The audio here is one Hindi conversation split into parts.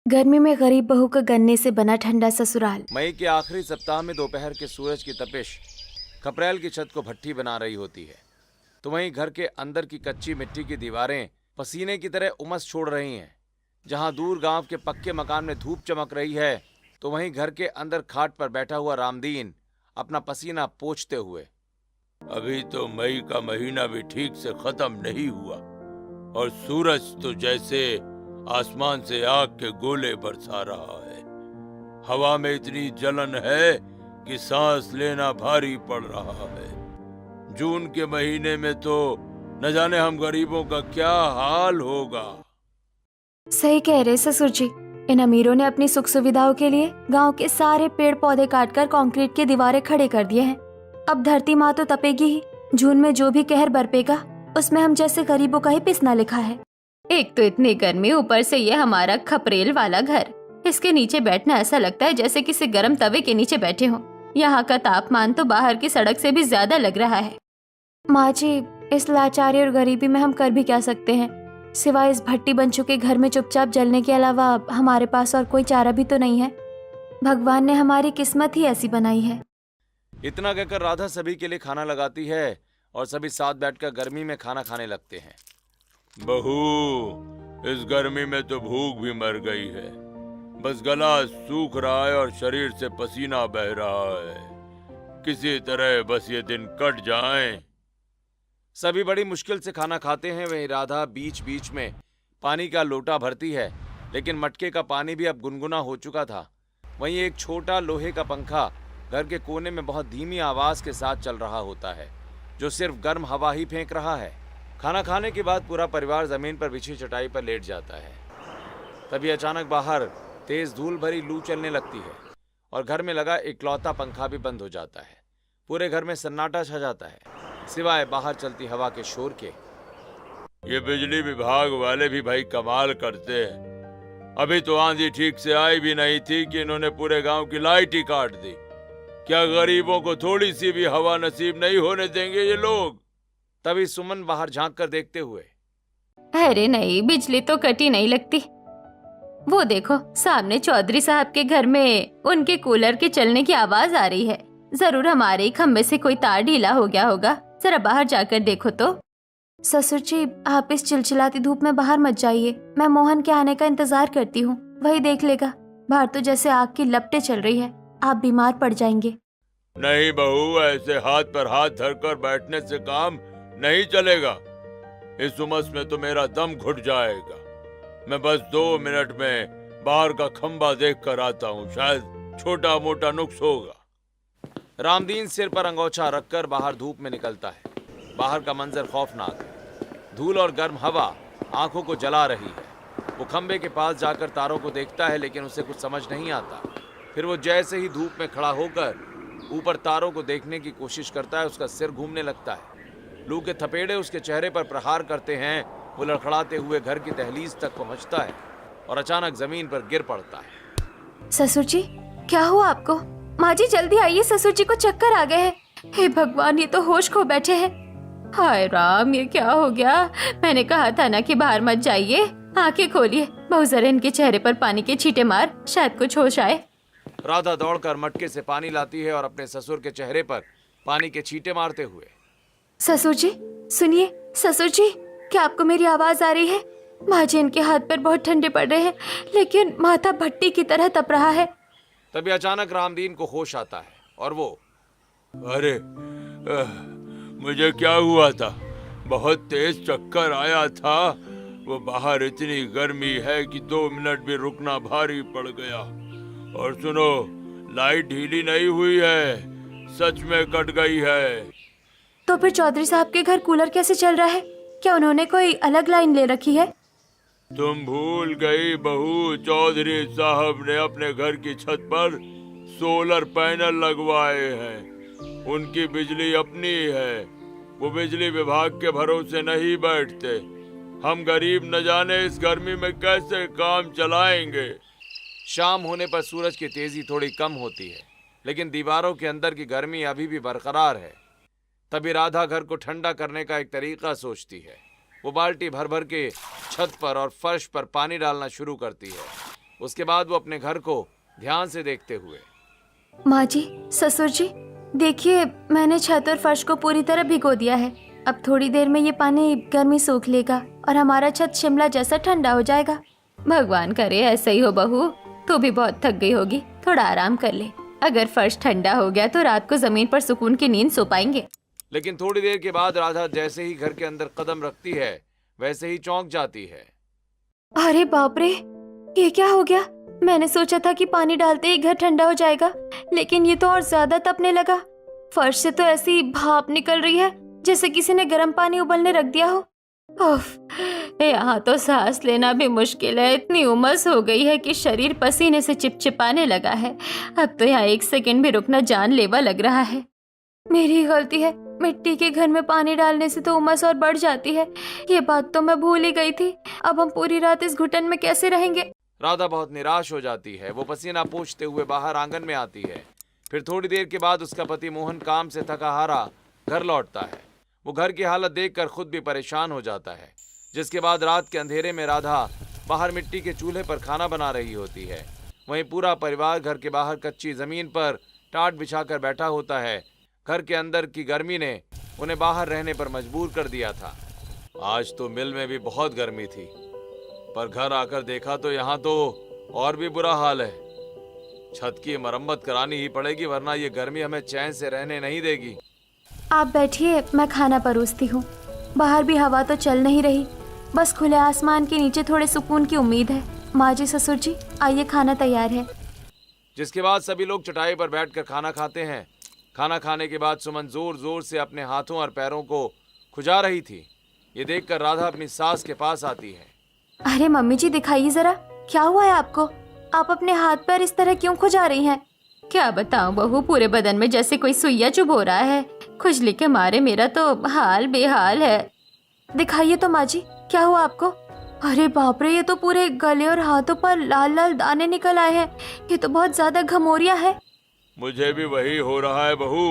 गर्मी में गरीब बहू का गन्ने से बना ठंडा ससुराल। मई के आखिरी सप्ताह में दोपहर के सूरज की तपिश खपरेल की छत को भट्ठी बना रही होती है, तो वहीं घर के अंदर की कच्ची मिट्टी की दीवारें पसीने की तरह उमस छोड़ रही हैं। जहां दूर गांव के पक्के मकान में धूप चमक रही है, तो वहीं घर के अंदर खाट पर बैठा हुआ रामदीन अपना पसीना पोंछते हुए, अभी तो मई का महीना भी ठीक से खत्म नहीं हुआ और सूरज तो जैसे आसमान से आग के गोले बरसा रहा है। हवा में इतनी जलन है कि सांस लेना भारी पड़ रहा है। जून के महीने में तो न जाने हम गरीबों का क्या हाल होगा। सही कह रहे ससुर जी। इन अमीरों ने अपनी सुख सुविधाओं के लिए गांव के सारे पेड़ पौधे काटकर कंक्रीट की दीवारें खड़े कर दिए हैं। अब धरती माँ तो तपेगी ही। जून में जो भी कहर बरपेगा उसमें हम जैसे गरीबों का ही पिसना लिखा है। एक तो इतनी गर्मी, ऊपर से ये हमारा खपरेल वाला घर। इसके नीचे बैठना ऐसा लगता है जैसे किसी गर्म तवे के नीचे बैठे हों। यहाँ का तापमान तो बाहर की सड़क से भी ज्यादा लग रहा है। माँ जी, इस लाचारी और गरीबी में हम कर भी क्या सकते हैं, सिवाय इस भट्टी बन चुके घर में चुपचाप जलने के अलावा हमारे पास और कोई चारा भी तो नहीं है। भगवान ने हमारी किस्मत ही ऐसी बनाई है। इतना कहकर राधा सभी के लिए खाना लगाती है और सभी साथ बैठकर गर्मी में खाना खाने लगते हैं। बहू, इस गर्मी में तो भूख भी मर गई है। बस गला सूख रहा है और शरीर से पसीना बह रहा है। किसी तरह बस ये दिन कट जाएं। सभी बड़ी मुश्किल से खाना खाते हैं। वहीं राधा बीच बीच में पानी का लोटा भरती है, लेकिन मटके का पानी भी अब गुनगुना हो चुका था। वहीं एक छोटा लोहे का पंखा घर के कोने में बहुत धीमी आवाज के साथ चल रहा होता है, जो सिर्फ गर्म हवा ही फेंक रहा है। खाना खाने के बाद पूरा परिवार जमीन पर बिछी चटाई पर लेट जाता है। तभी अचानक बाहर तेज धूल भरी लू चलने लगती है और घर में लगा इकलौता पंखा भी बंद हो जाता है। पूरे घर में सन्नाटा छा जाता है, सिवाय बाहर चलती हवा के शोर के। ये बिजली विभाग वाले भी भाई कमाल करते हैं। अभी तो आंधी ठीक से आई भी नहीं थी कि इन्होंने पूरे गांव की लाइट ही काट दी। क्या गरीबों को थोड़ी सी भी हवा नसीब नहीं होने देंगे ये लोग? तभी सुमन बाहर झांक कर देखते हुए, अरे नहीं, बिजली तो कटी नहीं लगती। वो देखो, सामने चौधरी साहब के घर में उनके कूलर के चलने की आवाज आ रही है। जरूर हमारे ही खम्भे से कोई तार ढीला हो गया होगा। जरा बाहर जाकर देखो तो। ससुर जी, आप इस चिलचिलाती धूप में बाहर मत जाइए। मैं मोहन के आने का इंतजार करती हूँ, वही देख लेगा। बाहर तो जैसे आग की लपटें चल रही है, आप बीमार पड़ जाएंगे। नहीं बहू, ऐसे हाथ पर हाथ धरकर बैठने से काम नहीं चलेगा। इस उमस में तो मेरा दम घुट जाएगा। मैं बस 2 मिनट में बाहर का खंबा देख कर आता हूँ, शायद छोटा मोटा नुक्स होगा। रामदीन सिर पर अंगोछा रखकर बाहर धूप में निकलता है। बाहर का मंजर खौफनाक है। धूल और गर्म हवा आंखों को जला रही है। वो खंबे के पास जाकर तारों को देखता है, लेकिन उसे कुछ समझ नहीं आता। फिर वो जैसे ही धूप में खड़ा होकर ऊपर तारों को देखने की कोशिश करता है, उसका सिर घूमने लगता है। लू के थपेड़े उसके चेहरे पर प्रहार करते हैं। वो लड़खड़ाते हुए घर की दहलीज तक पहुंचता है और अचानक जमीन पर गिर पड़ता है। ससुर जी, क्या हुआ आपको? माँ जी जल्दी आइए, ससुर जी को चक्कर आ गए हैं। हे भगवान, ये तो होश खो बैठे हैं। हाय राम, ये क्या हो गया? मैंने कहा था ना कि बाहर मत जाइए। आंखें खोलिए, बहुत जरा इनके चेहरे पर पानी के छींटे मार, शायद कुछ होश आए। राधा दौड़कर मटके से पानी लाती है और अपने ससुर के चेहरे पर पानी के छींटे मारते हुए, ससुर जी सुनिए। ससुर जी, क्या आपको मेरी आवाज आ रही है? माँ जी, इनके हाथ पैर बहुत ठंडे पड़ रहे हैं, लेकिन माथा भट्टी की तरह तप रहा है। तभी अचानक रामदीन को होश आता है और वो, अरे मुझे क्या हुआ था? बहुत तेज चक्कर आया था। वो बाहर इतनी गर्मी है कि 2 मिनट भी रुकना भारी पड़ गया। और सुनो, लाइट ढीली नहीं हुई है, सच में कट गई है। तो फिर चौधरी साहब के घर कूलर कैसे चल रहा है? क्या उन्होंने कोई अलग लाइन ले रखी है? तुम भूल गई बहू, चौधरी साहब ने अपने घर की छत पर सोलर पैनल लगवाए हैं। उनकी बिजली अपनी है। वो बिजली विभाग के भरोसे नहीं बैठते। हम गरीब न जाने इस गर्मी में कैसे काम चलाएंगे। शाम होने पर सूरज की तेजी थोड़ी कम होती है, लेकिन दीवारों के अंदर की गर्मी अभी भी बरकरार है। तभी राधा घर को ठंडा करने का एक तरीका सोचती है। वो बाल्टी भर भर के छत पर और फर्श पर पानी डालना शुरू करती है। उसके बाद वो अपने घर को ध्यान से देखते हुए, माँ जी, ससुर जी, देखिए मैंने छत और फर्श को पूरी तरह भिगो दिया है। अब थोड़ी देर में ये पानी गर्मी सूख लेगा और हमारा छत शिमला जैसा ठंडा हो जाएगा। भगवान करे ऐसा ही हो बहू। तू भी बहुत थक गई होगी, थोड़ा आराम कर ले। अगर फर्श ठंडा हो गया तो रात को जमीन पर सुकून की नींद सो पाएंगे। लेकिन थोड़ी देर के बाद राधा जैसे ही घर के अंदर कदम रखती है वैसे ही चौंक जाती है। अरे बाप रे, ये क्या हो गया? मैंने सोचा था कि पानी डालते ही घर ठंडा हो जाएगा, लेकिन ये तो और ज्यादा तपने लगा। फर्श से तो ऐसी भाप निकल रही है जैसे किसी ने गर्म पानी उबलने रख दिया हो। उफ, यहाँ तो सांस लेना भी मुश्किल है। इतनी उमस हो गई है कि शरीर पसीने से चिपचिपाने लगा है। अब तो यहाँ 1 सेकंड भी रुकना जानलेवा लग रहा है। मेरी गलती है। मिट्टी के घर में पानी डालने से तो उमस और बढ़ जाती है। ये बात तो मैं भूल ही गई थी। अब हम पूरी रात इस घुटन में कैसे रहेंगे? राधा बहुत निराश हो जाती है। वो पसीना पोंछते हुए बाहर आंगन में आती है। फिर थोड़ी देर के बाद उसका पति मोहन काम से थका हारा घर लौटता है। वो घर की हालत देखकर खुद भी परेशान हो जाता है। जिसके बाद रात के अंधेरे में राधा बाहर मिट्टी के चूल्हे पर खाना बना रही होती है। वहीं पूरा परिवार घर के बाहर कच्ची जमीन पर टाट बिछाकर बैठा होता है। घर के अंदर की गर्मी ने उन्हें बाहर रहने पर मजबूर कर दिया था। आज तो मिल में भी बहुत गर्मी थी, पर घर आकर देखा तो यहाँ तो और भी बुरा हाल है। छत की मरम्मत करानी ही पड़ेगी, वरना ये गर्मी हमें चैन से रहने नहीं देगी। आप बैठिए, मैं खाना परोसती हूँ। बाहर भी हवा तो चल नहीं रही, बस खुले आसमान के नीचे थोड़े सुकून की उम्मीद है। माँ जी, ससुर जी, आइए, खाना तैयार है। जिसके बाद सभी लोग चटाई पर बैठकर खाना खाते हैं। खाना खाने के बाद सुमन जोर जोर से अपने हाथों और पैरों को खुजा रही थी। ये देखकर राधा अपनी सास के पास आती है। अरे मम्मी जी, दिखाइए जरा, क्या हुआ है आपको? आप अपने हाथ पैर इस तरह क्यों खुजा रही हैं? क्या बताऊं बहू, पूरे बदन में जैसे कोई सुइया चुभ हो रहा है। खुजली के मारे मेरा तो हाल बेहाल है। दिखाइए तो माँ जी, क्या हुआ आपको? अरे बाप रे, ये तो पूरे गले और हाथों पर लाल लाल दाने निकल आए हैं। ये तो बहुत ज्यादा घमौरिया है। मुझे भी वही हो रहा है बहू।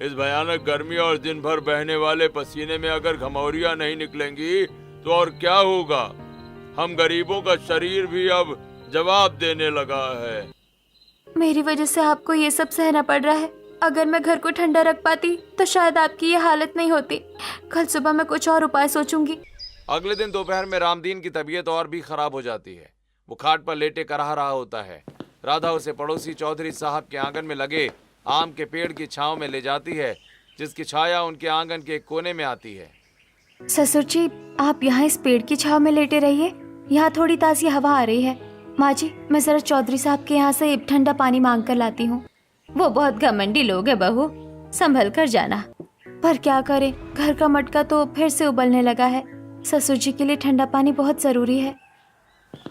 इस भयानक गर्मी और दिन भर बहने वाले पसीने में अगर घमौरियां नहीं निकलेंगी तो और क्या होगा। हम गरीबों का शरीर भी अब जवाब देने लगा है। मेरी वजह से आपको ये सब सहना पड़ रहा है। अगर मैं घर को ठंडा रख पाती तो शायद आपकी ये हालत नहीं होती। कल सुबह मैं कुछ और उपाय सोचूंगी। अगले दिन दोपहर में रामदीन की तबीयत और भी खराब हो जाती है। वो खाट पर लेटे कराह रहा होता है। राधा उसे पड़ोसी चौधरी साहब के आंगन में लगे आम के पेड़ की छांव में ले जाती है, जिसकी छाया उनके आंगन के एक कोने में आती है। ससुर जी, आप यहाँ इस पेड़ की छांव में लेटे रहिए। यहाँ थोड़ी ताज़ी हवा आ रही है। माँ जी, मैं जरा चौधरी साहब के यहाँ से ठंडा पानी मांग कर लाती हूँ। वो बहुत घमंडी लोग है बहू, संभल कर जाना। पर क्या करें, घर का मटका तो फिर से उबलने लगा है। ससुर जी के लिए ठंडा पानी बहुत जरूरी है।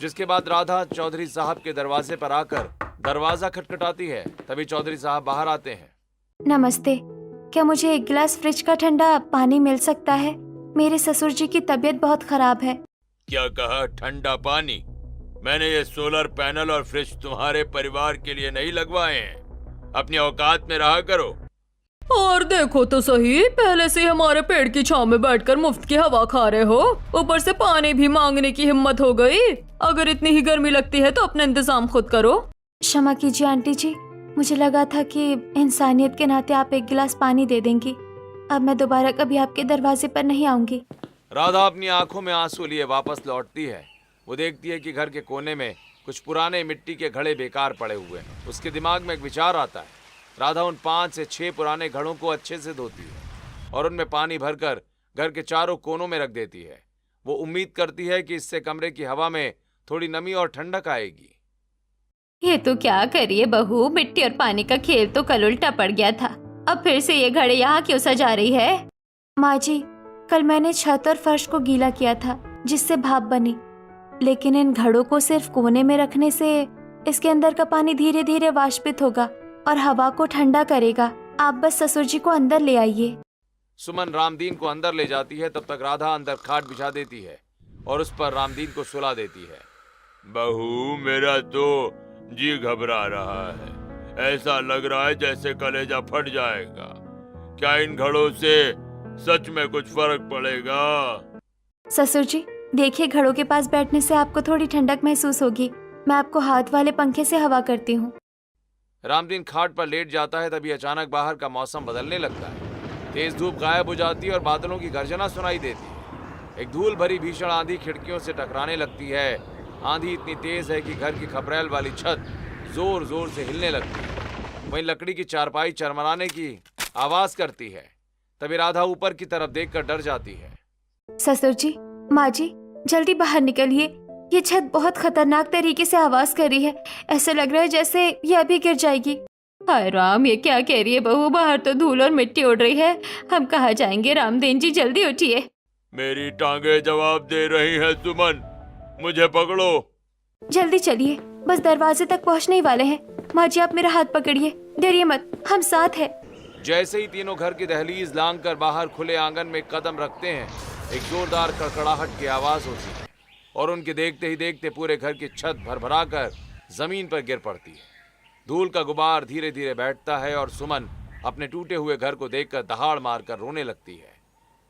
जिसके बाद राधा चौधरी साहब के दरवाजे पर आकर दरवाजा खटखटाती है। तभी चौधरी साहब बाहर आते हैं। नमस्ते, क्या मुझे 1 गिलास फ्रिज का ठंडा पानी मिल सकता है? मेरे ससुर जी की तबीयत बहुत खराब है। क्या कहा? ठंडा पानी? मैंने ये सोलर पैनल और फ्रिज तुम्हारे परिवार के लिए नहीं लगवाए हैं। अपनी औकात में रहा करो। और देखो तो सही, पहले से हमारे पेड़ की छांव में बैठकर मुफ्त की हवा खा रहे हो, ऊपर से पानी भी मांगने की हिम्मत हो गई। अगर इतनी ही गर्मी लगती है तो अपना इंतजाम खुद करो। क्षमा कीजिए आंटी जी, मुझे लगा था कि इंसानियत के नाते आप 1 गिलास पानी दे देंगी। अब मैं दोबारा कभी आपके दरवाजे पर नहीं आऊंगी। राधा अपनी आंखों में आंसू लिए वापस लौटती है। वो देखती है कि घर के कोने में कुछ पुराने मिट्टी के घड़े बेकार पड़े हुए हैं। उसके दिमाग में एक विचार आता है। राधा उन 5 से 6 पुराने घड़ों को अच्छे से धोती है और उनमें पानी भरकर घर के चारों कोनों में रख देती है। वो उम्मीद करती है कि इससे कमरे की हवा में थोड़ी नमी और ठंडक आएगी। ये तो क्या करिए बहू, मिट्टी और पानी का खेल तो कल उल्टा पड़ गया था। अब फिर से ये घड़े यहाँ क्यों सजा रही है? माँ जी, कल मैंने छत और फर्श को गीला किया था जिससे भाप बनी, लेकिन इन घड़ों को सिर्फ कोने में रखने से इसके अंदर का पानी धीरे धीरे वाष्पित होगा और हवा को ठंडा करेगा। आप बस ससुर जी को अंदर ले आइए। सुमन रामदीन को अंदर ले जाती है। तब तक राधा अंदर खाट बिछा देती है और उस पर रामदीन को सुला देती है। बहू, मेरा तो जी घबरा रहा है। ऐसा लग रहा है जैसे कलेजा फट जाएगा। क्या इन घड़ों से सच में कुछ फर्क पड़ेगा? ससुर जी, देखिए, घड़ों के पास बैठने से आपको थोड़ी ठंडक महसूस होगी। मैं आपको हाथ वाले पंखे से हवा करती हूँ। रामदीन खाट पर लेट जाता है, तभी अचानक बाहर का मौसम बदलने लगता है। तेज धूप गायब हो जाती है और बादलों की गर्जना सुनाई देती है। एक धूल भरी भीषण आंधी खिड़कियों से टकराने लगती है। आंधी इतनी तेज है कि घर की खपरेल वाली छत जोर जोर से हिलने लगती है। वहीं लकड़ी की चारपाई चरमराने की आवाज करती है। तभी राधा ऊपर की तरफ देखकर डर जाती है। ससुर जी, माँ जी, जल्दी बाहर निकलिए। ये छत बहुत खतरनाक तरीके से आवाज कर रही है। ऐसा लग रहा है जैसे ये अभी गिर जाएगी। हाय राम, ये क्या कह रही है बहू? बाहर तो धूल और मिट्टी उड़ रही है। हम कहाँ जाएंगे? रामदीन जी जल्दी उठिए। मेरी टांगे जवाब दे रही हैं सुमन, मुझे पकड़ो। जल्दी चलिए, बस दरवाजे तक पहुँचने ही वाले हैं। माँ जी, आप मेरा हाथ पकड़िए, डरिए मत, हम साथ हैं। जैसे ही तीनों घर की दहलीज लांघकर बाहर खुले आंगन में कदम रखते हैं, एक जोरदार कड़कड़ाहट की आवाज होती है और उनके देखते ही देखते पूरे घर की छत भरभरा कर जमीन पर गिर पड़ती है। धूल का गुबार धीरे धीरे बैठता है और सुमन अपने टूटे हुए घर को देखकर दहाड़ मारकर रोने लगती है।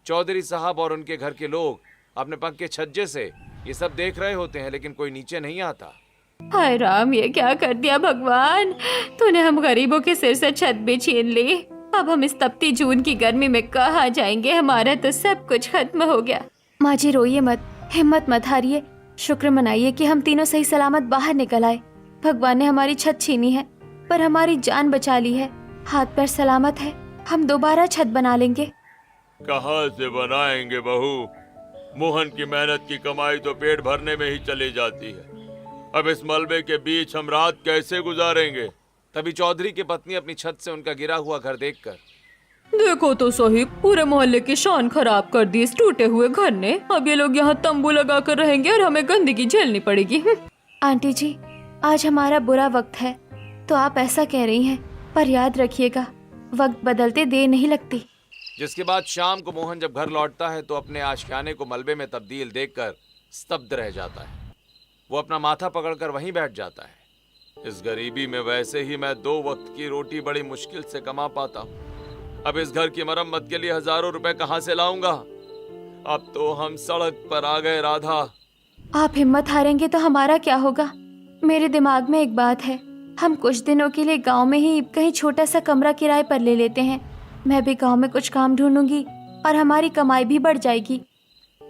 चौधरी साहब और उनके घर के लोग अपने पक्के छज्जे से ये सब देख रहे होते हैं, लेकिन कोई नीचे नहीं आता। हाय राम, ये क्या कर दिया भगवान? तूने हम गरीबों के सिर से छत भी छीन ली। अब हम इस तपती जून की गर्मी में कहाँ जाएंगे? हमारा तो सब कुछ खत्म हो गया। माँ जी रोइए मत, हिम्मत मत हारिए। शुक्र मनाइए कि हम तीनों सही सलामत बाहर निकल आए। भगवान ने हमारी छत छीनी है पर हमारी जान बचा ली है। हाथ पैर सलामत है, हम दोबारा छत बना लेंगे। कहाँ से बनाएंगे बहू? मोहन की मेहनत की कमाई तो पेट भरने में ही चली जाती है। अब इस मलबे के बीच हम रात कैसे गुजारेंगे? तभी चौधरी की पत्नी अपनी छत से उनका गिरा हुआ घर देखकर, देखो तो सही, पूरे मोहल्ले की शान खराब कर दी इस टूटे हुए घर ने। अब ये लोग यहाँ तंबू लगा कर रहेंगे और हमें गंदगी झेलनी पड़ेगी। आंटी जी, आज हमारा बुरा वक्त है तो आप ऐसा कह रही हैं, पर याद रखिएगा वक्त बदलते देर नहीं लगती। जिसके बाद शाम को मोहन जब घर लौटता है तो अपने आशियाने को मलबे में तब्दील देखकर स्तब्ध रह जाता है। वो अपना माथा पकड़कर वहीं बैठ जाता है। इस गरीबी में वैसे ही मैं 2 वक्त की रोटी बड़ी मुश्किल से कमा पाता हूँ। अब इस घर की मरम्मत के लिए हजारों रुपए कहाँ से लाऊंगा? अब तो हम सड़क पर आ गए राधा। आप हिम्मत हारेंगे तो हमारा क्या होगा? मेरे दिमाग में एक बात है, हम कुछ दिनों के लिए गांव में ही कहीं छोटा सा कमरा किराए पर ले लेते हैं। मैं भी गांव में कुछ काम ढूंढूंगी और हमारी कमाई भी बढ़ जाएगी।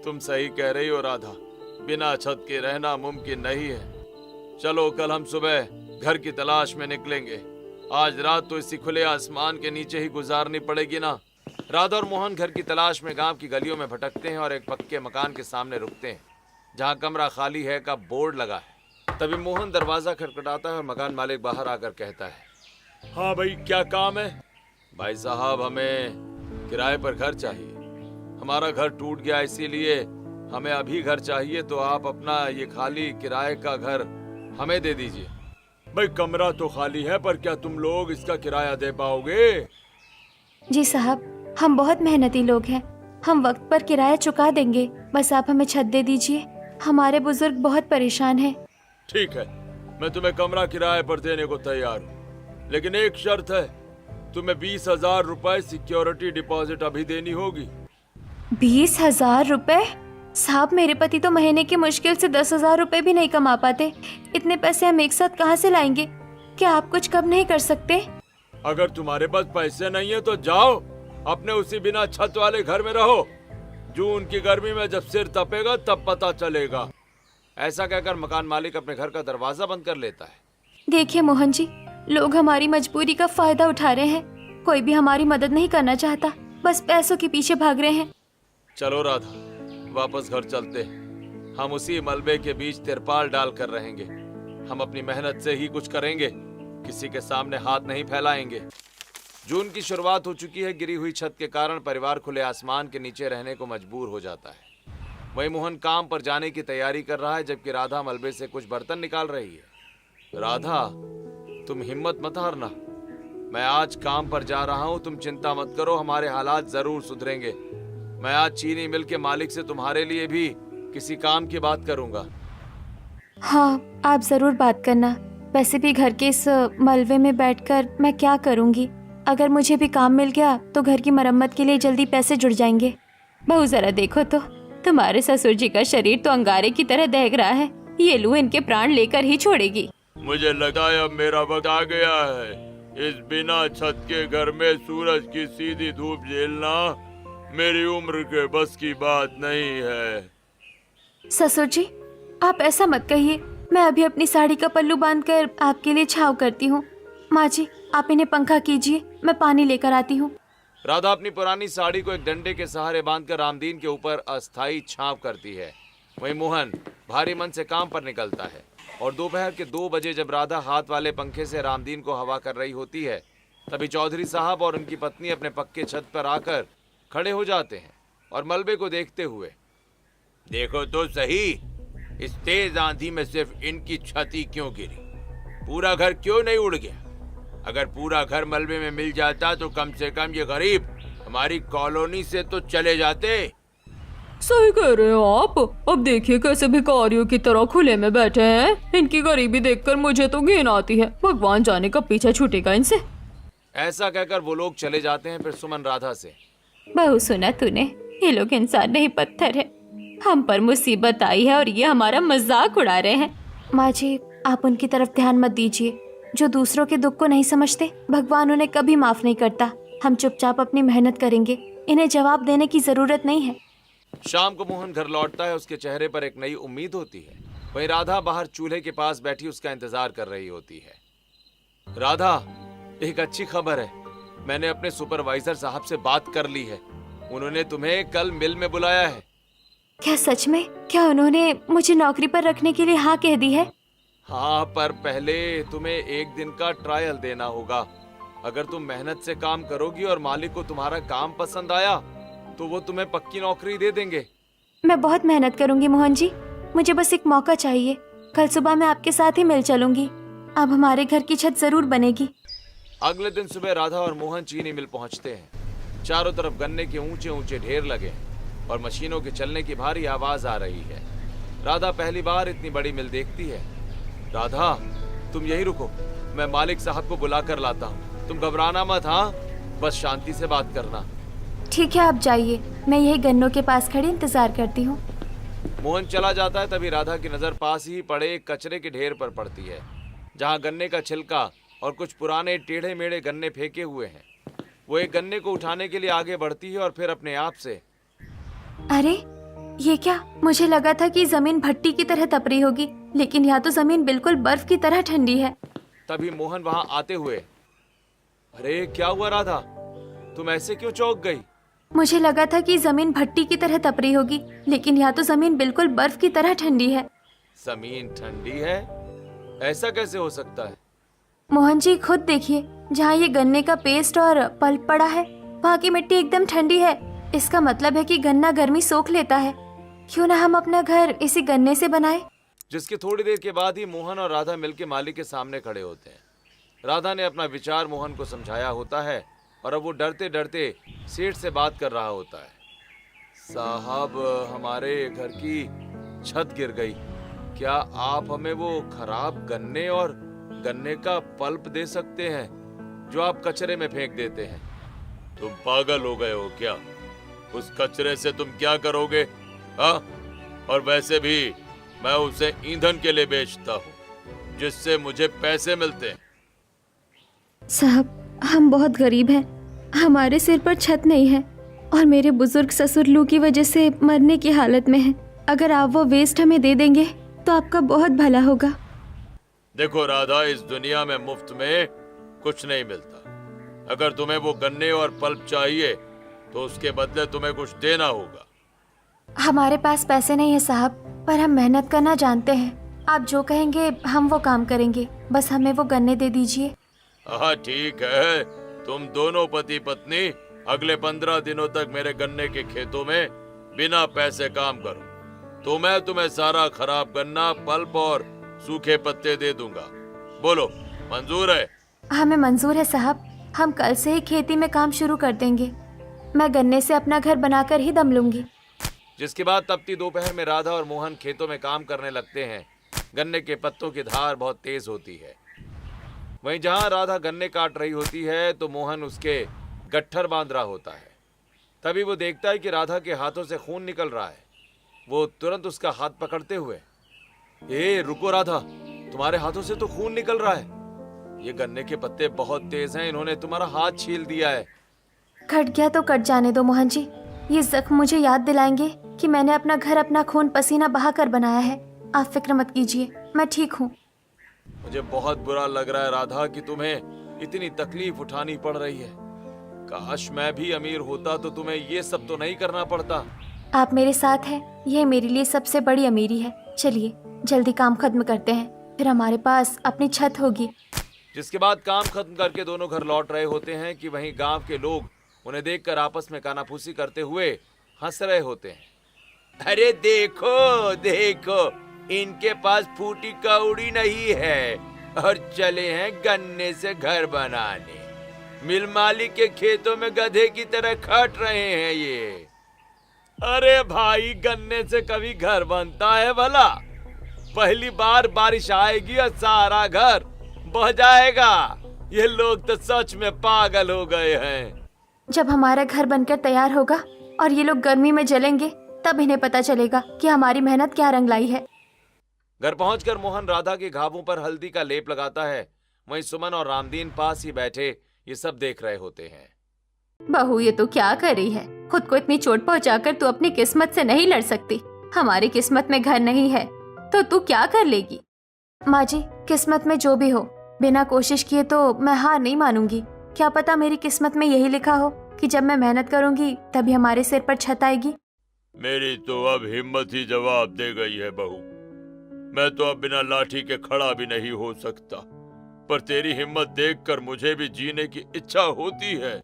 तुम सही कह रही हो राधा, बिना छत के रहना मुमकिन नहीं है। चलो कल हम सुबह घर की तलाश में निकलेंगे। आज रात तो इसी खुले आसमान के नीचे ही गुजारनी पड़ेगी ना। राधा और मोहन घर की तलाश में गांव की गलियों में भटकते हैं और एक पक्के मकान के सामने रुकते हैं जहां कमरा खाली है का बोर्ड लगा है। तभी मोहन दरवाजा खटखटाता है और मकान मालिक बाहर आकर कहता है, हाँ भाई, क्या काम है? भाई साहब, हमें किराए पर घर चाहिए। हमारा घर टूट गया, इसीलिए हमें अभी घर चाहिए। तो आप अपना ये खाली किराए का घर हमें दे दीजिए। भाई कमरा तो खाली है, पर क्या तुम लोग इसका किराया दे पाओगे? जी साहब, हम बहुत मेहनती लोग हैं, हम वक्त पर किराया चुका देंगे। बस आप हमें छत दे दीजिए, हमारे बुजुर्ग बहुत परेशान हैं। ठीक है, मैं तुम्हें कमरा किराए पर देने को तैयार हूँ, लेकिन एक शर्त है, तुम्हें 20,000 रुपए सिक्योरिटी डिपॉजिट अभी देनी होगी। 20,000 रुपए? साहब, मेरे पति तो महीने की मुश्किल से 10,000 रुपए भी नहीं कमा पाते। इतने पैसे हम एक साथ कहाँ से लाएंगे? क्या आप कुछ कम नहीं कर सकते? अगर तुम्हारे पास पैसे नहीं है तो जाओ अपने उसी बिना छत वाले घर में रहो। जून की गर्मी में जब सिर तपेगा तब पता चलेगा। ऐसा कहकर मकान मालिक अपने घर का दरवाजा बंद कर लेता है। देखिए मोहन जी, लोग हमारी मजबूरी का फायदा उठा रहे हैं। कोई भी हमारी मदद नहीं करना चाहता, बस पैसों के पीछे भाग रहे हैं। चलो राधा, वापस घर चलते हैं। हम उसी मलबे के बीच तिरपाल डाल कर रहेंगे। हम अपनी मेहनत से ही कुछ करेंगे, किसी के सामने हाथ नहीं फैलाएंगे। जून की शुरुआत हो चुकी है। गिरी हुई छत के कारण परिवार खुले आसमान के नीचे रहने को मजबूर हो जाता है। वहीं मोहन काम पर जाने की तैयारी कर रहा है, जबकि राधा मलबे से कुछ बर्तन निकाल रही है। राधा, तुम हिम्मत मत हारना। मैं आज काम पर जा रहा हूँ, तुम चिंता मत करो, हमारे हालात जरूर सुधरेंगे। मैं आज चीनी मिल के मालिक से तुम्हारे लिए भी किसी काम की बात करूंगा। हाँ, आप जरूर बात करना। वैसे भी घर के इस मलबे में बैठकर मैं क्या करूंगी? अगर मुझे भी काम मिल गया तो घर की मरम्मत के लिए जल्दी पैसे जुड़ जाएंगे। बहू जरा देखो तो, तुम्हारे ससुर जी का शरीर तो अंगारे की तरह दहक रहा है ये लू इनके प्राण लेकर ही छोड़ेगी। मुझे लगता है अब मेरा वक्त आ गया है। इस बिना छत के घर में सूरज की सीधी धूप झेलना मेरी उम्र के बस की बात नहीं है। ससुर जी, आप ऐसा मत कहिए। मैं अभी अपनी साड़ी का पल्लू बांधकर आपके लिए छाव करती हूँ। माँ जी, आप इन्हें पंखा कीजिए, मैं पानी लेकर आती हूँ। राधा अपनी पुरानी साड़ी को एक डंडे के सहारे बांधकर रामदीन के ऊपर अस्थायी छांव करती है। वहीं मोहन भारी मन से काम पर निकलता है और दोपहर के 2 बजे जब राधा हाथ वाले पंखे से रामदीन को हवा कर रही होती है, तभी चौधरी साहब और उनकी पत्नी अपने पक्के छत पर आकर खड़े हो जाते हैं और मलबे को देखते हुए, देखो तो सही, इस तेज आंधी में सिर्फ इनकी छत ही क्यों गिरी? पूरा घर क्यों नहीं उड़ गया? अगर पूरा घर मलबे में मिल जाता तो कम से कम ये गरीब हमारी कॉलोनी से तो चले जाते। सही कह रहे हो आप। अब देखिए कैसे भिखारियों की तरह खुले में बैठे हैं। इनकी गरीबी देखकर मुझे तो घिन आती है। भगवान जाने कब पीछा छूटेगा इनसे। ऐसा कहकर वो लोग चले जाते हैं। फिर सुमन राधा से, बहू सुना तूने, ये लोग इंसान नहीं पत्थर है। हम पर मुसीबत आई है और ये हमारा मजाक उड़ा रहे हैं। माँ जी, आप उनकी तरफ ध्यान मत दीजिए। जो दूसरों के दुख को नहीं समझते, भगवान उन्हें कभी माफ नहीं करता। हम चुपचाप अपनी मेहनत करेंगे, इन्हें जवाब देने की जरूरत नहीं है। शाम को मोहन घर लौटता है। उसके चेहरे पर एक नई उम्मीद होती है। वहीं राधा बाहर चूल्हे के पास बैठी उसका इंतजार कर रही होती है। राधा, एक अच्छी खबर है। मैंने अपने सुपरवाइजर साहब से बात कर ली है। उन्होंने तुम्हें कल मिल में बुलाया है। क्या सच में? क्या उन्होंने मुझे नौकरी पर रखने के लिए हाँ कह दी है? हाँ, पर पहले तुम्हें 1 दिन का ट्रायल देना होगा। अगर तुम मेहनत से काम करोगी और मालिक को तुम्हारा काम पसंद आया तो वो तुम्हें पक्की नौकरी दे देंगे। मैं बहुत मेहनत करूंगी मोहन जी, मुझे बस एक मौका चाहिए। कल सुबह मैं आपके साथ ही मिल चलूंगी। अब हमारे घर की छत जरूर बनेगी। अगले दिन सुबह राधा और मोहन चीनी मिल पहुंचते हैं। चारों तरफ गन्ने के ऊंचे ऊंचे ढेर लगे हैं और मशीनों के चलने की भारी आवाज आ रही है। राधा पहली बार इतनी बड़ी मिल देखती है। राधा, तुम यही रुको, मैं मालिक साहब को बुला कर लाता हूँ। तुम घबराना मत, हाँ, बस शांति से बात करना। ठीक है, आप जाइए, मैं यही गन्नों के पास खड़ी इंतजार करती हूँ। मोहन चला जाता है। तभी राधा की नजर पास ही पड़े एक कचरे के ढेर पर पड़ती है, जहाँ गन्ने का छिलका और कुछ पुराने टेढ़े मेढ़े गन्ने फेंके हुए हैं। वो एक गन्ने को उठाने के लिए आगे बढ़ती है और फिर अपने आप से, अरे ये क्या? मुझे लगा था कि जमीन भट्टी की तरह तप रही होगी, लेकिन यहाँ तो जमीन बिल्कुल बर्फ की तरह ठंडी है। तभी मोहन वहां आते हुए, अरे क्या हुआ राधा, तुम ऐसे क्यों चौंक गई? मुझे लगा था कि जमीन भट्टी की तरह तप रही होगी, लेकिन यहाँ तो जमीन बिल्कुल बर्फ की तरह ठंडी है। जमीन ठंडी है? ऐसा कैसे हो सकता है? मोहन जी खुद देखिए, जहाँ ये गन्ने का पेस्ट और पल्प पड़ा है, वहाँ की मिट्टी एकदम ठंडी है। इसका मतलब है कि गन्ना गर्मी सोख लेता है। क्यों ना हम अपना घर इसी गन्ने से बनाए। जिसके थोड़ी देर के बाद ही मोहन और राधा मिलकर मालिक के सामने खड़े होते हैं। राधा ने अपना विचार मोहन को समझाया होता है और अब वो डरते डरते सेठ से बात कर रहा होता है। साहब, हमारे घर की छत गिर गई। क्या आप हमें वो खराब गन्ने और गन्ने का पल्प दे सकते हैं जो आप कचरे में फेंक देते हैं? तुम पागल हो गए हो क्या? उस कचरे से तुम क्या करोगे? हाँ, और वैसे भी मैं उसे ईंधन के लिए बेचता हूँ, जिससे मुझे पैसे मिलते हैं। साहब, हम बहुत गरीब हैं, हमारे सिर पर छत नहीं है और मेरे बुजुर्ग ससुर लू की वजह से मरने की हालत में हैं। अगर आप वो वेस्ट हमें दे देंगे तो आपका बहुत भला होगा। देखो राधा, इस दुनिया में मुफ्त में कुछ नहीं मिलता। अगर तुम्हें वो गन्ने और पल्प चाहिए तो उसके बदले तुम्हें कुछ देना होगा। हमारे पास पैसे नहीं है साहब, पर हम मेहनत करना जानते हैं। आप जो कहेंगे हम वो काम करेंगे, बस हमें वो गन्ने दे दीजिए। हाँ ठीक है, तुम दोनों पति पत्नी अगले 15 दिनों तक मेरे गन्ने के खेतों में बिना पैसे काम करो, तो मैं तुम्हें सारा खराब गन्ना, पल्प और सूखे पत्ते दे दूंगा। बोलो, मंजूर है? हमें मंजूर है साहब, हम कल से ही खेती में काम शुरू कर देंगे। मैं गन्ने से अपना घर बनाकर ही दम लूंगी। जिसके बाद तपती दोपहर में राधा और मोहन खेतों में काम करने लगते हैं। गन्ने के पत्तों की धार बहुत तेज होती है। वहीं जहां राधा गन्ने काट रही होती है तो मोहन उसके गट्ठर बांध रहा होता है। तभी वो देखता है कि राधा के हाथों से खून निकल रहा है। वो तुरंत उसका हाथ पकड़ते हुए, रुको राधा, तुम्हारे हाथों से तो खून निकल रहा है। ये गन्ने के पत्ते बहुत तेज हैं, इन्होंने तुम्हारा हाथ छील दिया है। कट गया तो कट जाने दो मोहन जी। ये जख्म मुझे याद दिलाएंगे कि मैंने अपना घर अपना खून पसीना बहाकर बनाया है। आप फिक्र मत कीजिए, मैं ठीक हूँ। मुझे बहुत बुरा लग रहा है राधा कि तुम्हें इतनी तकलीफ उठानी पड़ रही है। काश मैं भी अमीर होता तो तुम्हें ये सब तो नहीं करना पड़ता। आप मेरे साथ हैं, यह मेरे लिए सबसे बड़ी अमीरी है। चलिए जल्दी काम खत्म करते हैं, फिर हमारे पास अपनी छत होगी। जिसके बाद काम खत्म करके दोनों घर लौट रहे होते हैं कि वहीं गांव के लोग उन्हें देखकर आपस में कानाफूसी करते हुए हंस रहे होते हैं। अरे देखो देखो, इनके पास फूटी कौड़ी नहीं है और चले हैं गन्ने से घर बनाने। मिल मालिक के खेतों में गधे की तरह खट रहे हैं ये। अरे भाई, गन्ने से कभी घर बनता है भला? पहली बार बारिश आएगी और सारा घर बह जाएगा। ये लोग तो सच में पागल हो गए हैं। जब हमारा घर बनकर तैयार होगा और ये लोग गर्मी में जलेंगे, तब इन्हें पता चलेगा कि हमारी मेहनत क्या रंग लाई है। घर पहुंचकर मोहन राधा के घावों पर हल्दी का लेप लगाता है। वहीं सुमन और रामदीन पास ही बैठे ये सब देख रहे होते हैं। बहू, ये तो क्या कर रही है? खुद को इतनी चोट पहुंचाकर तू अपनी किस्मत से नहीं लड़ सकती। हमारी किस्मत में घर नहीं है तो तू क्या कर लेगी? माँ जी, किस्मत में जो भी हो, बिना कोशिश किए तो मैं हार नहीं मानूंगी। क्या पता मेरी किस्मत में यही लिखा हो कि जब मैं मेहनत करूंगी तभी हमारे सिर पर छत आएगी। मेरी तो अब हिम्मत ही जवाब दे गई है बहू। मैं तो अब बिना लाठी के खड़ा भी नहीं हो सकता, पर तेरी हिम्मत देखकर मुझे भी जीने की इच्छा होती है।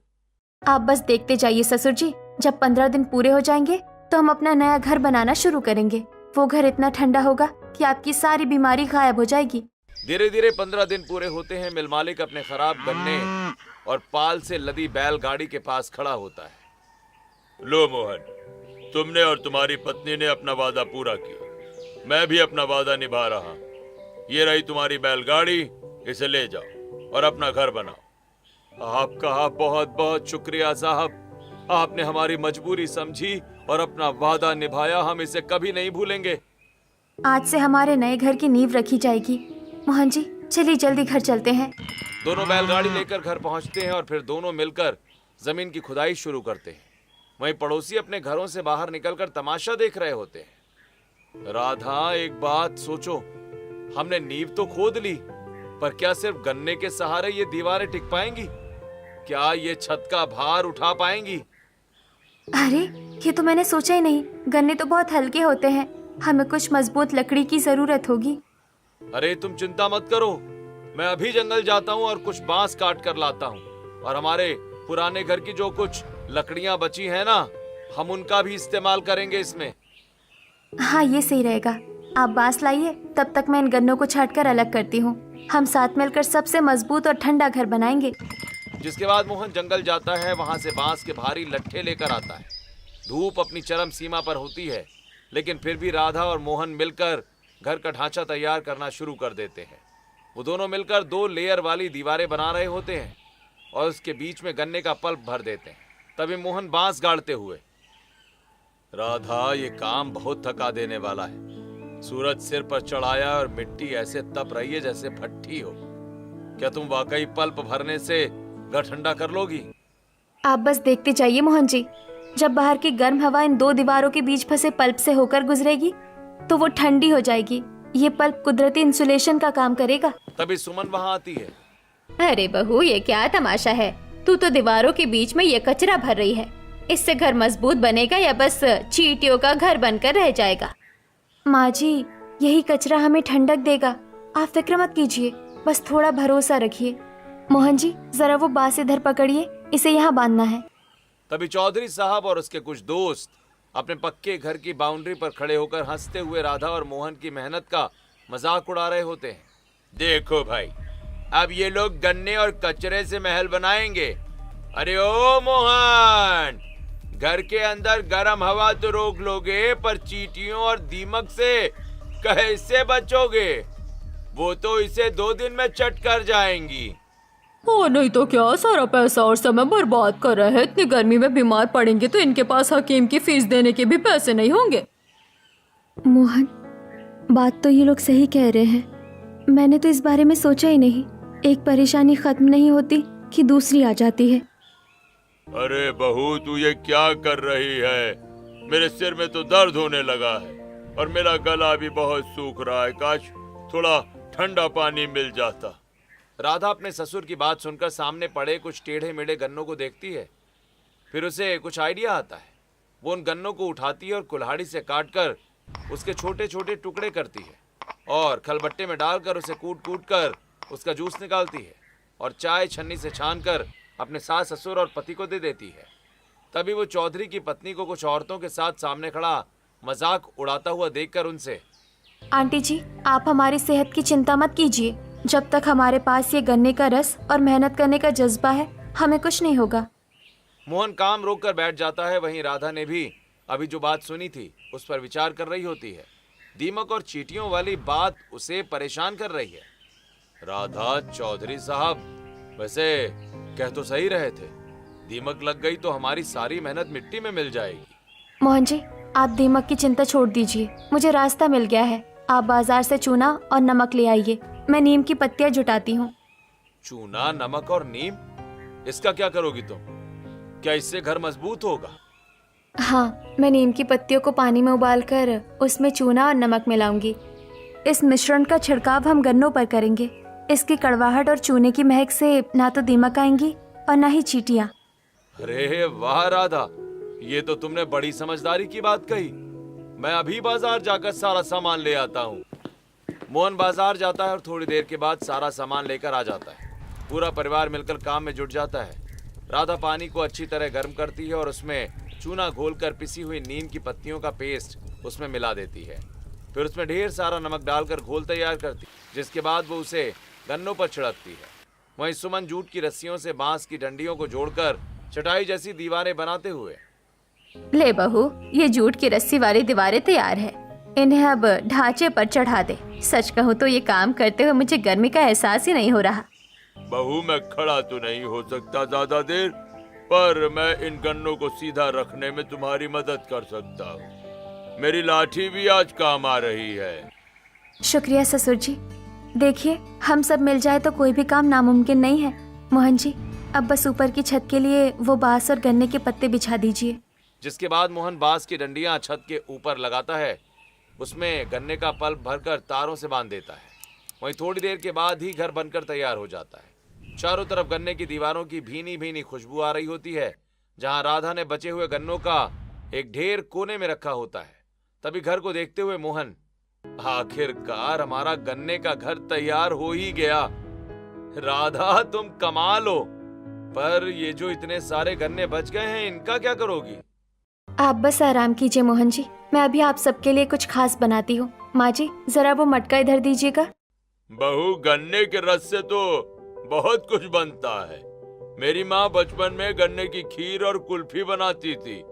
आप बस देखते जाइए ससुर जी, जब 15 दिन पूरे हो जाएंगे तो हम अपना नया घर बनाना शुरू करेंगे। वो घर इतना ठंडा होगा कि आपकी सारी बीमारी गायब हो जाएगी। धीरे धीरे 15 दिन पूरे होते हैं। मिल मालिक अपने खराब गन्ने और पाल से लदी बैलगाड़ी के पास खड़ा होता है। लो मोहन, तुमने और तुम्हारी पत्नी ने अपना वादा पूरा किया, मैं भी अपना वादा निभा रहा। ये रही तुम्हारी बैलगाड़ी, इसे ले जाओ और अपना घर बनाओ। आपका बहुत बहुत शुक्रिया साहब। आपने हमारी मजबूरी समझी और अपना वादा निभाया। हम इसे कभी नहीं भूलेंगे। आज से हमारे नए घर की नींव रखी जाएगी। मोहन जी, चलिए जल्दी घर चलते हैं। दोनों बैलगाड़ी लेकर घर पहुंचते हैं और फिर दोनों मिलकर जमीन की खुदाई शुरू करते हैं। वहीं पड़ोसी अपने घरों से बाहर निकलकर तमाशा देख रहे होते हैं। राधा, एक बात सोचो, हमने नींव तो खोद ली, पर क्या सिर्फ गन्ने के सहारे ये दीवारें टिक पाएंगी? क्या ये छत का भार उठा पाएंगी? अरे, ये तो मैंने सोचा ही नहीं। गन्ने तो बहुत हल्के होते हैं, हमें कुछ मजबूत लकड़ी की जरूरत होगी। अरे तुम चिंता मत करो, मैं अभी जंगल जाता हूँ और कुछ बांस काट कर लाता हूँ, और हमारे पुराने घर की जो कुछ लकड़ियाँ बची हैं ना, हम उनका भी इस्तेमाल करेंगे इसमें। हाँ, ये सही रहेगा। आप बांस लाइए, तब तक मैं इन गन्नों को छांटकर अलग करती हूँ। हम साथ मिलकर सबसे मजबूत और ठंडा घर बनाएंगे। जिसके बाद मोहन जंगल जाता है, वहां से बांस के भारी लट्ठे लेकर आता है। धूप अपनी चरम सीमा पर होती है, लेकिन फिर भी राधा और मोहन मिलकर घर का ढांचा तैयार करना शुरू कर देते हैं। वो दोनों मिलकर 2 लेयर वाली दीवारें बना रहे होते हैं और उसके बीच में गन्ने का पल्प भर देते हैं। तभी मोहन बांस गाड़ते हुए, राधा, ये काम बहुत थका देने वाला है। सूरज सिर पर चढ़ाया और मिट्टी ऐसे तप रही है जैसे भट्ठी हो। क्या तुम वाकई पल्प भरने से घर ठंडा कर लोगी? आप बस देखते जाइए मोहन जी, जब बाहर की गर्म हवा इन 2 दीवारों के बीच फंसे पल्प से होकर गुजरेगी तो वो ठंडी हो जाएगी। ये पल्प कुदरती इंसुलेशन का काम करेगा। तभी सुमन वहां आती है। अरे बहू, ये क्या तमाशा है? तू तो दीवारों के बीच में ये कचरा भर रही है। इससे घर मजबूत बनेगा या बस चींटियों का घर बनकर रह जाएगा? माँ जी, यही कचरा हमें ठंडक देगा। आप फिक्र मत कीजिए, बस थोड़ा भरोसा रखिए। मोहन जी, जरा वो बांस इधर पकड़िए, इसे यहाँ बांधना है। तभी चौधरी साहब और उसके कुछ दोस्त अपने पक्के घर की बाउंड्री पर खड़े होकर हंसते हुए राधा और मोहन की मेहनत का मजाक उड़ा रहे होते हैं। देखो भाई, अब ये लोग गन्ने और कचरे से महल बनाएंगे। अरे ओ मोहन, घर के अंदर गर्म हवा तो रोक लोगे, पर चींटियों और दीमक से कैसे बचोगे? वो तो इसे 2 दिन में चट कर जाएंगी। और नहीं तो क्या, सारा पैसा और समय बर्बाद कर रहे हैं। इतनी गर्मी में बीमार पड़ेंगे तो इनके पास हकीम की फीस देने के भी पैसे नहीं होंगे। मोहन, बात तो ये लोग सही कह रहे हैं। मैंने तो इस बारे में सोचा ही नहीं। एक परेशानी खत्म नहीं होती कि दूसरी आ जाती है। अरे बहू, तू ये क्या कर रही है? मेरे सिर में तो दर्द होने लगा है और मेरा गला भी बहुत सूख रहा है। काश थोड़ा ठंडा पानी मिल जाता। राधा अपने ससुर की बात सुनकर सामने पड़े कुछ टेढ़े मेढ़े गन्नों को देखती है। फिर उसे कुछ आइडिया आता है। वो उन गन्नों को उठाती है और कुल्हाड़ी से काटकर उसके छोटे छोटे टुकड़े करती है और खलबट्टे में डालकर उसे कूट कूट कर उसका जूस निकालती है और चाय छन्नी से छानकर अपने सास ससुर और पति को दे देती है। तभी वो चौधरी की पत्नी को कुछ औरतों के साथ सामने खड़ा मजाक उड़ाता हुआ देखकर उनसे, आंटी जी, आप हमारी सेहत की चिंता मत कीजिए। जब तक हमारे पास ये गन्ने का रस और मेहनत करने का जज्बा है, हमें कुछ नहीं होगा। मोहन काम रोक कर बैठ जाता है। वहीं राधा ने भी अभी जो बात सुनी थी उस पर विचार कर रही होती है। दीमक और चींटियों वाली बात उसे परेशान कर रही है। राधा, चौधरी साहब वैसे कह तो सही रहे थे। दीमक लग गई तो हमारी सारी मेहनत मिट्टी में मिल जाएगी। मोहन जी, आप दीमक की चिंता छोड़ दीजिए। मुझे रास्ता मिल गया है। आप बाजार से चूना और नमक ले आइए। मैं नीम की पत्तियां जुटाती हूँ। चूना, नमक और नीम, इसका क्या करोगी तुम? क्या इससे घर मजबूत होगा? हाँ, मैं नीम की पत्तियों को पानी में उबालकर उसमें चूना और नमक मिलाऊंगी। इस मिश्रण का छिड़काव हम गन्नों पर करेंगे। इसकी कड़वाहट और चूने की महक से ना तो दीमक आएंगी और ना ही चींटियां। अरे वाह राधा, ये तो तुमने बड़ी समझदारी की बात कही। मैं अभी बाजार जाकर सारा सामान ले आता हूँ। मोहन बाजार जाता है और थोड़ी देर के बाद सारा सामान लेकर आ जाता है। पूरा परिवार मिलकर काम में जुट जाता है। राधा पानी को अच्छी तरह गर्म करती है और उसमें चूना घोलकर पिसी हुई नीम की पत्तियों का पेस्ट उसमें मिला देती है। फिर उसमें ढेर सारा नमक डालकर घोल तैयार करती है, जिसके बाद वो उसे गन्नों पर छिड़कती है। वहीं सुमन जूट की रस्सियों से बांस की डंडियों को जोड़कर चटाई जैसी दीवारें बनाते हुए, ले बहू, ये जूट की रस्सी वाली दीवारें तैयार है। इन्हें अब ढांचे पर चढ़ा दे। सच कहूँ तो ये काम करते हुए मुझे गर्मी का एहसास ही नहीं हो रहा। बहू, मैं खड़ा तो नहीं हो सकता ज्यादा देर, पर मैं इन गन्नों को सीधा रखने में तुम्हारी मदद कर सकता हूँ। मेरी लाठी भी आज काम आ रही है। शुक्रिया ससुर जी। देखिए, हम सब मिल जाए तो कोई भी काम नामुमकिन नहीं है। मोहन जी, अब बस ऊपर की छत के लिए वो बांस और गन्ने के पत्ते बिछा दीजिए। जिसके बाद मोहन बांस की डंडियां छत के ऊपर लगाता है। उसमें गन्ने का पल्प भरकर तारों से बांध देता है। वहीं थोड़ी देर के बाद ही घर बनकर तैयार हो जाता है। चारों तरफ गन्ने की दीवारों की भीनी भीनी खुशबू आ रही होती है। जहां राधा ने बचे हुए गन्नों का एक ढेर कोने में रखा होता है। तभी घर को देखते हुए मोहन, आखिरकार हमारा गन्ने का घर तैयार हो ही गया। राधा, तुम कमाल हो। पर ये जो इतने सारे गन्ने बच गए हैं, इनका क्या करोगी? आप बस आराम कीजिए मोहन जी। मैं अभी आप सबके लिए कुछ खास बनाती हूँ। माँ जी, जरा वो मटका इधर दीजिएगा। बहू, गन्ने के रस से तो बहुत कुछ बनता है। मेरी माँ बचपन में गन्ने की खीर और कुल्फी बनाती थी।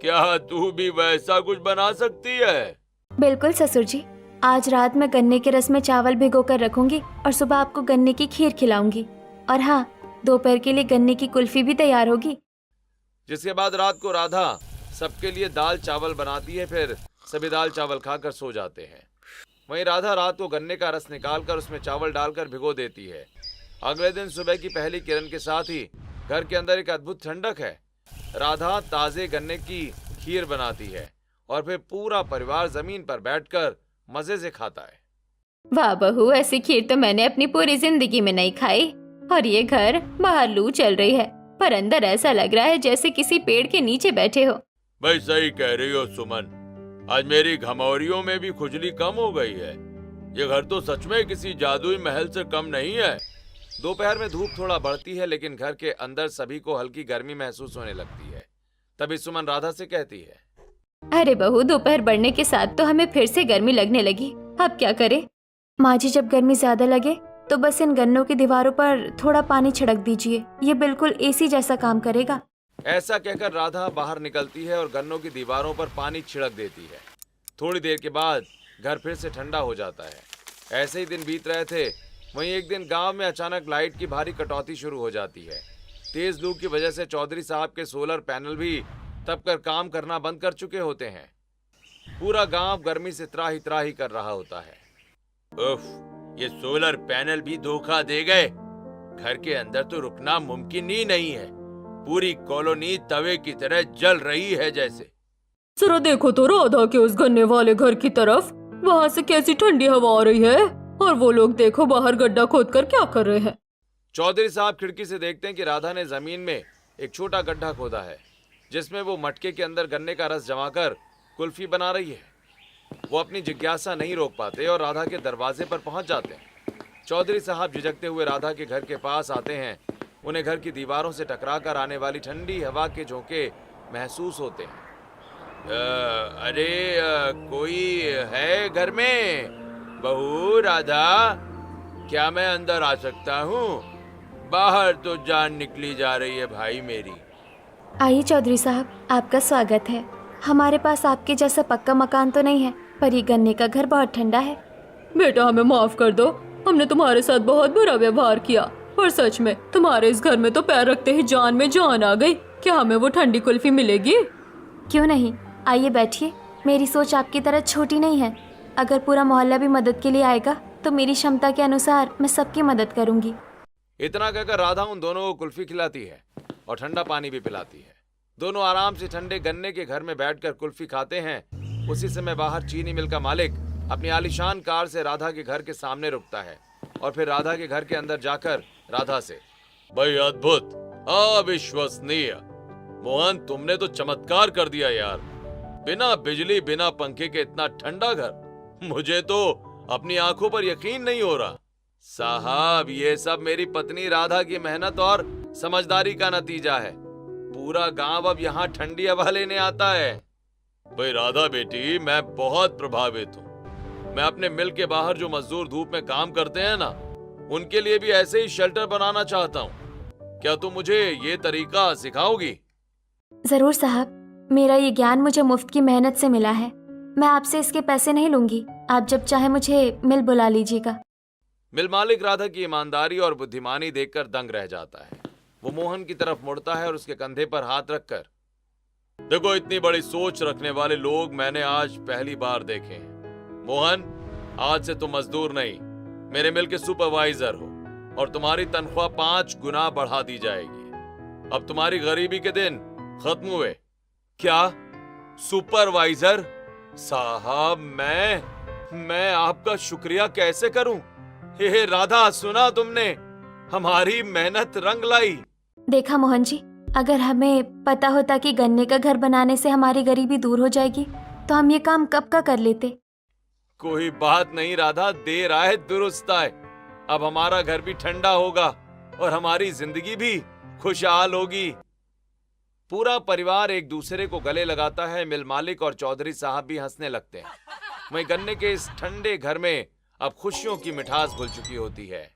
क्या तू भी वैसा कुछ बना सकती है? बिल्कुल ससुर जी। आज रात मैं गन्ने के रस में चावल भिगोकर रखूंगी और सुबह आपको गन्ने की खीर खिलाऊंगी। और हाँ, दोपहर के लिए गन्ने की कुल्फी भी तैयार होगी। जिसके बाद रात को राधा सबके लिए दाल चावल बनाती है। फिर सभी दाल चावल खाकर सो जाते हैं। वहीं राधा रात को गन्ने का रस निकालकर उसमें चावल डालकर भिगो देती है। अगले दिन सुबह की पहली किरण के साथ ही घर के अंदर एक अद्भुत ठंडक है। राधा ताजे गन्ने की खीर बनाती है और फिर पूरा परिवार जमीन पर बैठकर मजे से खाता है। वाह बहू, ऐसी खीर तो मैंने अपनी पूरी जिंदगी में नहीं खाई। और ये घर बाहर लू चल रही है, पर अंदर ऐसा लग रहा है जैसे किसी पेड़ के नीचे बैठे हो। भाई, सही कह रही हो सुमन। आज मेरी घमौरियों में भी खुजली कम हो गई है। ये घर तो सच में किसी जादुई महल से कम नहीं है। दोपहर में धूप थोड़ा बढ़ती है, लेकिन घर के अंदर सभी को हल्की गर्मी महसूस होने लगती है। तभी सुमन राधा से कहती है, अरे बहू, दोपहर बढ़ने के साथ तो हमें फिर से गर्मी लगने लगी। अब क्या करें? माँ जी, जब गर्मी ज्यादा लगे तो बस इन गन्नों की दीवारों पर थोड़ा पानी छिड़क दीजिए। ये बिल्कुल एसी जैसा काम करेगा। ऐसा कहकर राधा बाहर निकलती है और गन्नों की दीवारों पर पानी छिड़क देती है। थोड़ी देर के बाद घर फिर से ठंडा हो जाता है। ऐसे ही दिन बीत रहे थे। वहीं एक दिन गांव में अचानक लाइट की भारी कटौती शुरू हो जाती है। तेज लू की वजह से चौधरी साहब के सोलर पैनल भी तब कर काम करना बंद कर चुके होते हैं। पूरा गांव गर्मी से त्राही त्राही कर रहा होता है। उफ, ये सोलर पैनल भी धोखा दे गए। घर के अंदर तो रुकना मुमकिन ही नहीं है। पूरी कॉलोनी तवे की तरह जल रही है जैसे। जरा देखो तो राधा के उस गन्ने वाले घर की तरफ, वहाँ से कैसी ठंडी हवा आ रही है। और वो लोग देखो बाहर गड्ढा खोद कर क्या कर रहे हैं। चौधरी साहब खिड़की से देखते हैं कि राधा ने जमीन में एक छोटा गड्ढा खोदा है, जिसमें वो मटके के अंदर गन्ने का रस जमाकर कुल्फी बना रही है। वो अपनी जिज्ञासा नहीं रोक पाते और राधा के दरवाजे पर पहुंच जाते हैं। चौधरी साहब झिझकते हुए राधा के घर के पास आते हैं। उन्हें घर की दीवारों से टकराकर आने वाली ठंडी हवा के झोंके महसूस होते हैं। कोई है घर में? बहू राधा, क्या मैं अंदर आ सकता हूँ? बाहर तो जान निकली जा रही है भाई मेरी। आइए चौधरी साहब, आपका स्वागत है। हमारे पास आपके जैसा पक्का मकान तो नहीं है, पर ये गन्ने का घर बहुत ठंडा है। बेटा हमें माफ कर दो, हमने तुम्हारे साथ बहुत बुरा व्यवहार किया। पर सच में तुम्हारे इस घर में तो पैर रखते ही जान में जान आ गई। क्या हमें वो ठंडी कुल्फी मिलेगी? क्यों नहीं, आइए बैठिए। मेरी सोच आपकी तरह छोटी नहीं है। अगर पूरा मोहल्ला भी मदद के लिए आएगा तो मेरी क्षमता के अनुसार मैं सबकी मदद करूंगी। इतना कहकर राधा उन दोनों को कुल्फी खिलाती है और ठंडा पानी भी पिलाती है। दोनों आराम से ठंडे गन्ने के घर में बैठकर कुल्फी खाते हैं। उसी समय बाहर चीनी मिल का मालिक अपनी आलीशान कार से राधा के घर के सामने रुकता है और फिर राधा के घर के अंदर जाकर राधा से, भाई अद्भुत, अविश्वसनीय। मोहन, तुमने तो चमत्कार कर दिया यार। बिना बिजली बिना पंखे के इतना ठंडा घर, मुझे तो अपनी आंखों पर यकीन नहीं हो रहा। साहब, ये सब मेरी पत्नी राधा की मेहनत और समझदारी का नतीजा है। पूरा गांव अब यहाँ ठंडी हवा लेने आता है। भाई राधा बेटी, मैं बहुत प्रभावित हूँ। मैं अपने मिल के बाहर जो मजदूर धूप में काम करते हैं ना, उनके लिए भी ऐसे ही शेल्टर बनाना चाहता हूँ। क्या तुम मुझे ये तरीका सिखाओगी? जरूर साहब, मेरा ये ज्ञान मुझे मुफ्त की मेहनत से मिला है। मैं आपसे इसके पैसे नहीं लूंगी। आप जब चाहे मुझे मिल बुला लीजिएगा। मिल मालिक राधा की ईमानदारी और बुद्धिमानी देखकर दंग रह जाता है। वो मोहन की तरफ मुड़ता है और उसके कंधे पर हाथ रखकर, देखो, इतनी बड़ी सोच रखने वाले लोग मैंने आज पहली बार देखे हैं। मोहन, आज से तुम मजदूर नहीं, मेरे मिल के सुपरवाइजर हो और तुम्हारी तनख्वाह 5 गुना बढ़ा दी जाएगी। अब तुम्हारी गरीबी के दिन खत्म हुए। क्या सुपरवाइजर? साहब, मैं आपका शुक्रिया कैसे करूं? हे राधा, सुना तुमने? हमारी मेहनत रंग लाई। देखा मोहन जी, अगर हमें पता होता कि गन्ने का घर बनाने से हमारी गरीबी दूर हो जाएगी तो हम ये काम कब का कर लेते। कोई बात नहीं राधा, देर आए दुरुस्त आए। अब हमारा घर भी ठंडा होगा और हमारी जिंदगी भी खुशहाल होगी। पूरा परिवार एक दूसरे को गले लगाता है। मिल मालिक और चौधरी साहब भी हंसने लगते हैं। वहीं गन्ने के इस ठंडे घर में अब खुशियों की मिठास घुल चुकी होती है।